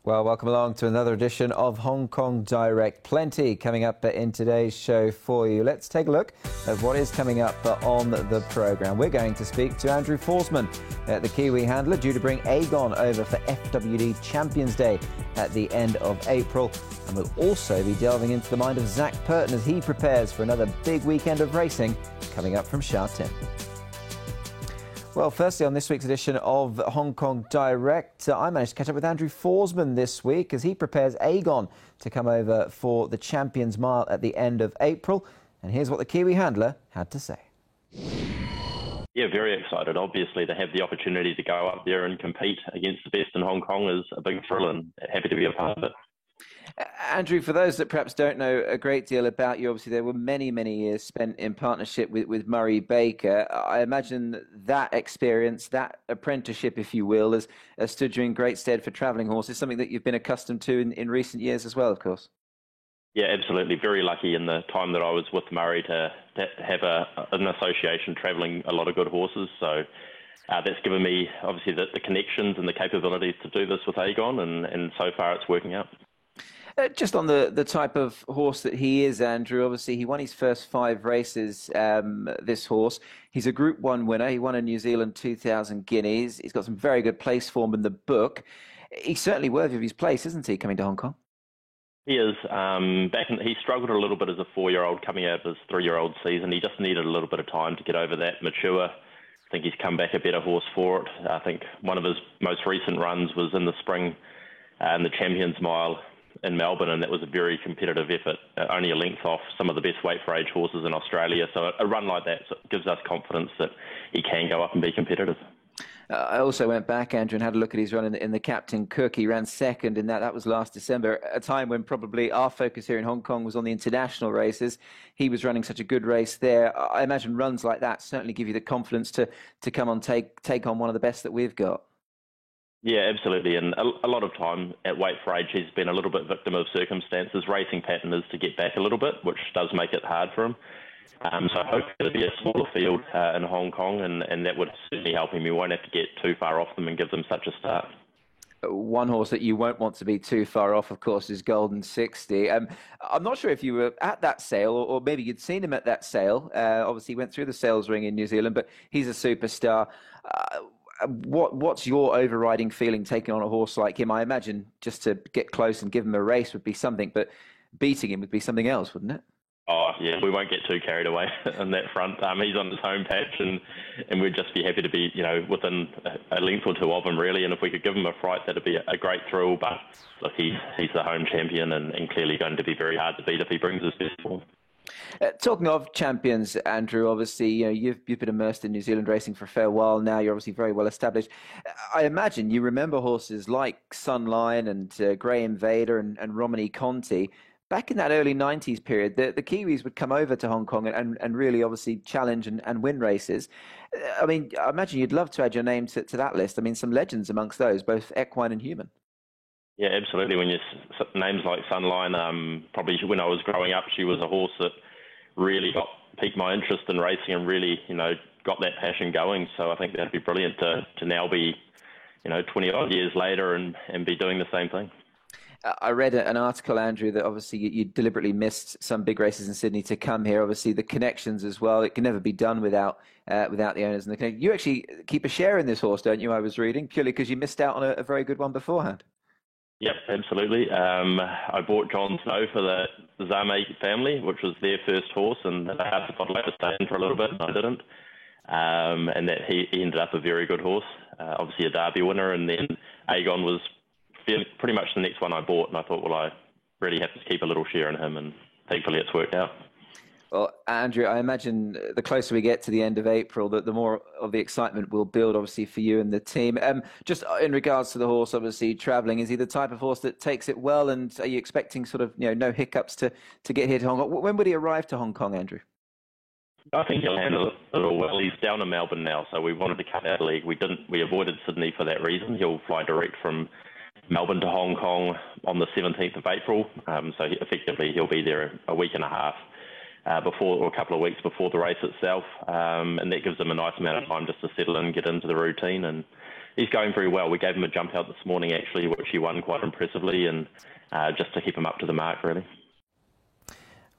Well, welcome along to another edition of Hong Kong Direct. Plenty coming up in today's show for you. Let's take a look at what is coming up on the programme. We're going to speak to Andrew Forsman, the Kiwi handler, due to bring Aegon over for FWD Champions Day at the end of April. And we'll also be delving into the mind of Zac Purton as he prepares for another big weekend of racing coming up from Sha Tin. Well, firstly, on this week's edition of Hong Kong Direct, I managed to catch up with Andrew Forsman this week as he prepares Aegon to come over for the Champions Mile at the end of April. And here's what the Kiwi handler had to say. Yeah, very excited. Obviously, to have the opportunity to go up there and compete against the best in Hong Kong is a big thrill, and happy to be a part of it. Andrew, for those that perhaps don't know a great deal about you, obviously there were many, many years spent in partnership with Murray Baker. I imagine that experience, that apprenticeship, if you will, has stood you in great stead for travelling horses, something that you've been accustomed to in recent years as well, of course. Yeah, absolutely. Very lucky in the time that I was with Murray to have an association travelling a lot of good horses. So that's given me, obviously, the connections and the capabilities to do this with Aegon, and so far it's working out. Just on the type of horse that he is, Andrew, obviously he won his first 5 races, this horse. He's a Group 1 winner. He won a New Zealand 2,000 guineas. He's got some very good place form in the book. He's certainly worthy of his place, isn't he, coming to Hong Kong? He is. He struggled a little bit as a 4-year-old coming out of his 3-year-old season. He just needed a little bit of time to get over that, mature. I think he's come back a better horse for it. I think one of his most recent runs was in the spring in the Champions Mile in Melbourne, and that was a very competitive effort, only a length off some of the best weight for age horses in Australia. So a run like that gives us confidence that he can go up and be competitive. I also went back, Andrew, and had a look at his run in the Captain Cook. He ran second in that. That was last December, a time when probably our focus here in Hong Kong was on the international races. He was running such a good race there. I imagine runs like that certainly give you the confidence to come on, take on one of the best that we've got. Yeah, absolutely. And a lot of time at weight for age, he's been a little bit victim of circumstances. Racing pattern is to get back a little bit, which does make it hard for him. So I hope it'll be a smaller field in Hong Kong, and that would certainly help him. We won't have to get too far off them and give them such a start. One horse that you won't want to be too far off, of course, is Golden 60. I'm not sure if you were at that sale or maybe you'd seen him at that sale. Obviously, he went through the sales ring in New Zealand, but he's a superstar. What's your overriding feeling taking on a horse like him? I imagine just to get close and give him a race would be something, but beating him would be something else, wouldn't it? Oh, yeah, we won't get too carried away on that front. He's on his home patch, and we'd just be happy to be, within a length or two of him, really. And if we could give him a fright, that'd be a great thrill. But look, he's the home champion and clearly going to be very hard to beat if he brings his best form. Talking of champions, Andrew, obviously you've been immersed in New Zealand racing for a fair while now. You're obviously very well established. I imagine you remember horses like Sunline and Grey Invader and Romany Conti. Back in that early 90s period, the Kiwis would come over to Hong Kong and really obviously challenge and win races. I mean, I imagine you'd love to add your name to that list. I mean, some legends amongst those, both equine and human. Yeah, absolutely. When you names like Sunline, probably when I was growing up, she was a horse that really piqued my interest in racing and really, got that passion going. So I think that'd be brilliant to now be, 20 odd years later and be doing the same thing. I read an article, Andrew, that obviously you deliberately missed some big races in Sydney to come here. Obviously, the connections as well. It can never be done without the owners and the connections. You actually keep a share in this horse, don't you? I was reading, purely because you missed out on a very good one beforehand. Yep, absolutely. I bought John Snow for the Zame family, which was their first horse, and I had to stay in for a little bit, and I didn't. And that he ended up a very good horse, obviously a Derby winner, and then Aegon was pretty much the next one I bought, and I thought, well, I really have to keep a little share in him, and thankfully it's worked out. Well, Andrew, I imagine the closer we get to the end of April, the more of the excitement will build, obviously, for you and the team. Just in regards to the horse, obviously, travelling, is he the type of horse that takes it well, and are you expecting sort of, no hiccups to get here to Hong Kong? When would he arrive to Hong Kong, Andrew? I think he'll handle it a little well. He's down in Melbourne now, so we wanted to cut out a leg. We avoided Sydney for that reason. He'll fly direct from Melbourne to Hong Kong on the 17th of April. So effectively he'll be there a week and a half before, or a couple of weeks before the race itself. And that gives him a nice amount of time just to settle in, get into the routine and he's going very well. We gave him a jump out this morning, actually, which he won quite impressively, and just to keep him up to the mark, really.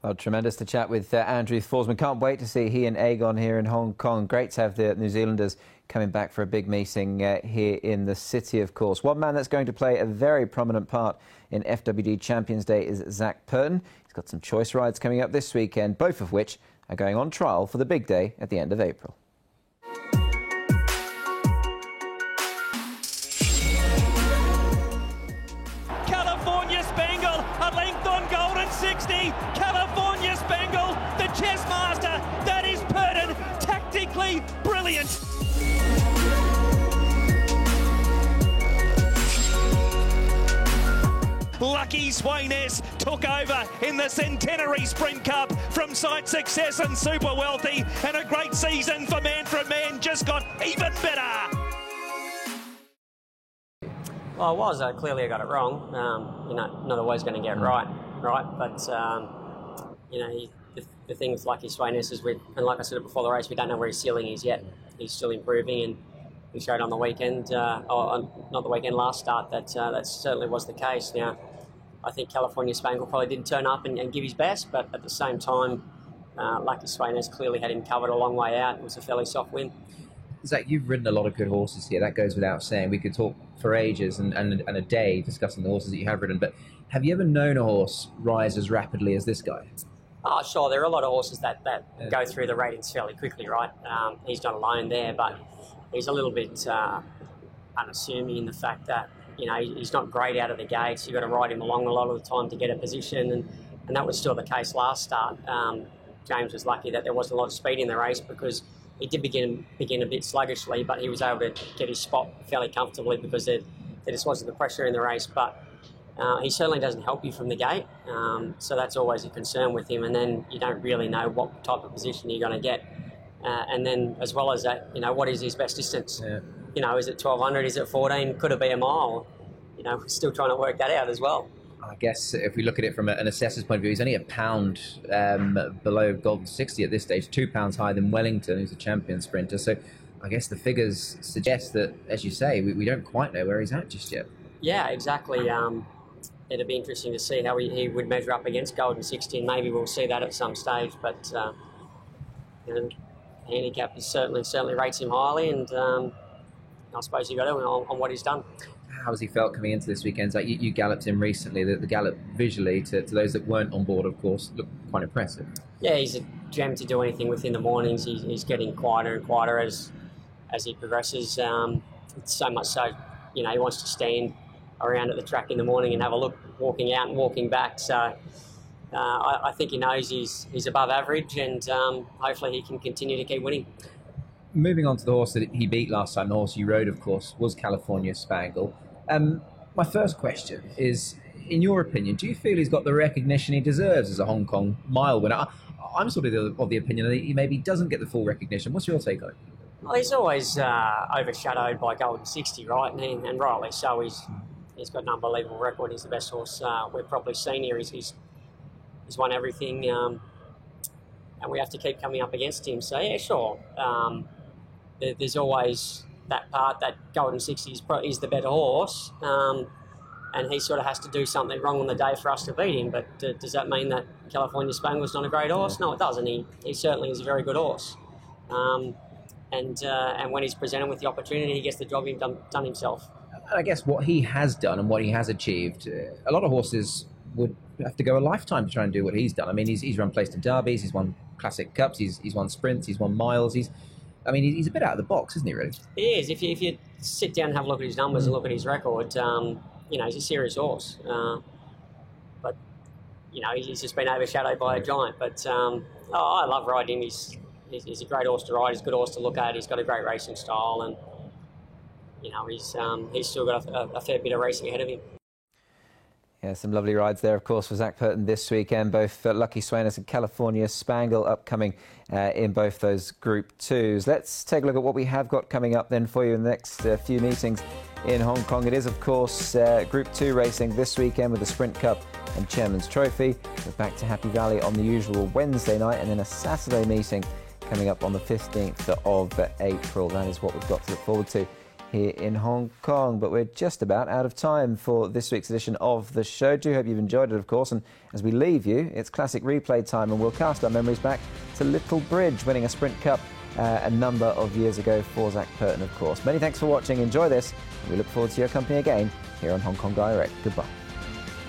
Well, tremendous to chat with Andrew Forsman. Can't wait to see he and Aegon here in Hong Kong. Great to have the New Zealanders coming back for a big meeting here in the city, of course. One man that's going to play a very prominent part in FWD Champions Day is Zac Purton. He's got some choice rides coming up this weekend, both of which are going on trial for the big day at the end of April. California Spangle, a length on Golden 60. California Spangle, the chess master. That is Purton, tactically brilliant. Lucky Sweynesse took over in the Centenary Sprint Cup from Sight Success and Super Wealthy, and a great season for Manfred Mann just got even better. Well, I was. Clearly I got it wrong. Not always going to get right? But, the things like his Sweynesse is and like I said before the race, we don't know where his ceiling is yet. He's still improving, and he showed on the weekend, not the weekend, last start, that certainly was the case. Now, I think California Spangle probably didn't turn up and give his best, but at the same time, Lucky Sweynesse clearly had him covered a long way out. It was a fairly soft win. Zach, you've ridden a lot of good horses here. That goes without saying. We could talk for ages and a day discussing the horses that you have ridden, but have you ever known a horse rise as rapidly as this guy? Oh, sure. There are a lot of horses that go through the ratings fairly quickly, right? He's not alone there, but he's a little bit unassuming in the fact that, he's not great out of the gates. You've got to ride him along a lot of the time to get a position, and that was still the case last start. James was lucky that there wasn't a lot of speed in the race because he did begin a bit sluggishly, but he was able to get his spot fairly comfortably because there just wasn't the pressure in the race. But he certainly doesn't help you from the gate, so that's always a concern with him. And then you don't really know what type of position you're going to get. And then as well as that, what is his best distance? Yeah. Is it 1200? Is it 14? Could it be a mile? We're still trying to work that out as well. I guess if we look at it from an assessor's point of view, he's only a pound below Golden 60 at this stage, 2 pounds higher than Wellington, who's a champion sprinter. So I guess the figures suggest that, as you say, we don't quite know where he's at just yet. Yeah, exactly. It'd be interesting to see how he would measure up against Golden 60, and maybe we'll see that at some stage. But handicap is certainly rates him highly, and I suppose you got to on what he's done. How has he felt coming into this weekend? Like you galloped him recently. The gallop visually, to those that weren't on board, of course, looked quite impressive. Yeah, he's a gem to do anything with in the mornings. He's getting quieter and quieter as he progresses. It's so much so, he wants to stand around at the track in the morning and have a look, walking out and walking back. So I think he knows he's above average, and hopefully he can continue to keep winning. Moving on to the horse that he beat last time, the horse you rode, of course, was California Spangle. My first question is, in your opinion, do you feel he's got the recognition he deserves as a Hong Kong mile winner? I'm sort of the opinion that he maybe doesn't get the full recognition. What's your take on it? Well, he's always overshadowed by Golden 60, right? And rightly so. He's got an unbelievable record. He's the best horse we've probably seen here. He's won everything, and we have to keep coming up against him. So, yeah, sure. There's always that part that Golden 60 is the better horse, and he sort of has to do something wrong on the day for us to beat him. But does that mean that California Spangle's not a great horse? No, it doesn't. He certainly is a very good horse. And when he's presented with the opportunity, he gets the job done himself. I guess what he has done and what he has achieved, a lot of horses would have to go a lifetime to try and do what he's done. I mean, he's run placed in derbies, he's won classic cups, he's won sprints, he's won miles. He's a bit out of the box, isn't he, really? He is. If you sit down and have a look at his numbers and look at his record, he's a serious horse. But he's just been overshadowed by a giant. But I love riding him. He's a great horse to ride. He's a good horse to look at. He's got a great racing style, and he's still got a fair bit of racing ahead of him. Yeah, some lovely rides there, of course, for Zac Purton this weekend. Both Lucky Sweynesse and California Spangle upcoming in both those Group 2s. Let's take a look at what we have got coming up then for you in the next few meetings in Hong Kong. It is, of course, Group 2 racing this weekend with the Sprint Cup and Chairman's Trophy. We're back to Happy Valley on the usual Wednesday night, and then a Saturday meeting coming up on the 15th of April. That is what we've got to look forward to here in Hong Kong. But we're just about out of time for this week's edition of the show. Do hope you've enjoyed it, of course. And as we leave you, it's classic replay time, and we'll cast our memories back to Little Bridge winning a Sprint Cup a number of years ago for Zac Purton, of course. Many thanks for watching. Enjoy this. And we look forward to your company again here on Hong Kong Direct. Goodbye.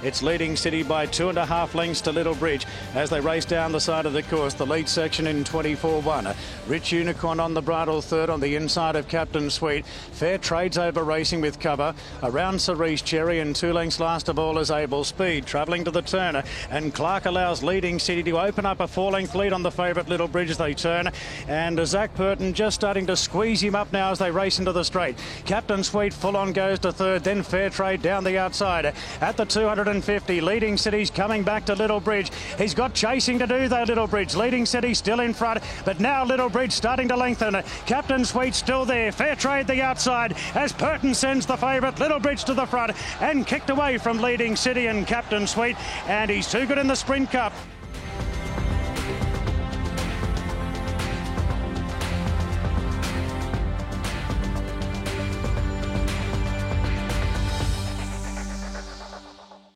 It's Leading City by 2.5 lengths to Little Bridge as they race down the side of the course. The lead section in 24-1. Rich Unicorn on the bridle, third on the inside of Captain Sweet. Fair Trade's over racing with cover. Around Cerise Cherry, and 2 lengths last of all is Able Speed travelling to the turner. And Clark allows Leading City to open up a 4-length lead on the favourite Little Bridge as they turn. And Zac Purton just starting to squeeze him up now as they race into the straight. Captain Sweet full on goes to third, then Fair Trade down the outside. At the 250, Leading City's coming back to Little Bridge. He's got chasing to do though, Little Bridge. Leading City still in front, but now Little Bridge starting to lengthen. Captain Sweet still there. Fair Trade the outside as Purton sends the favourite Little Bridge to the front and kicked away from Leading City and Captain Sweet, and he's too good in the Sprint Cup.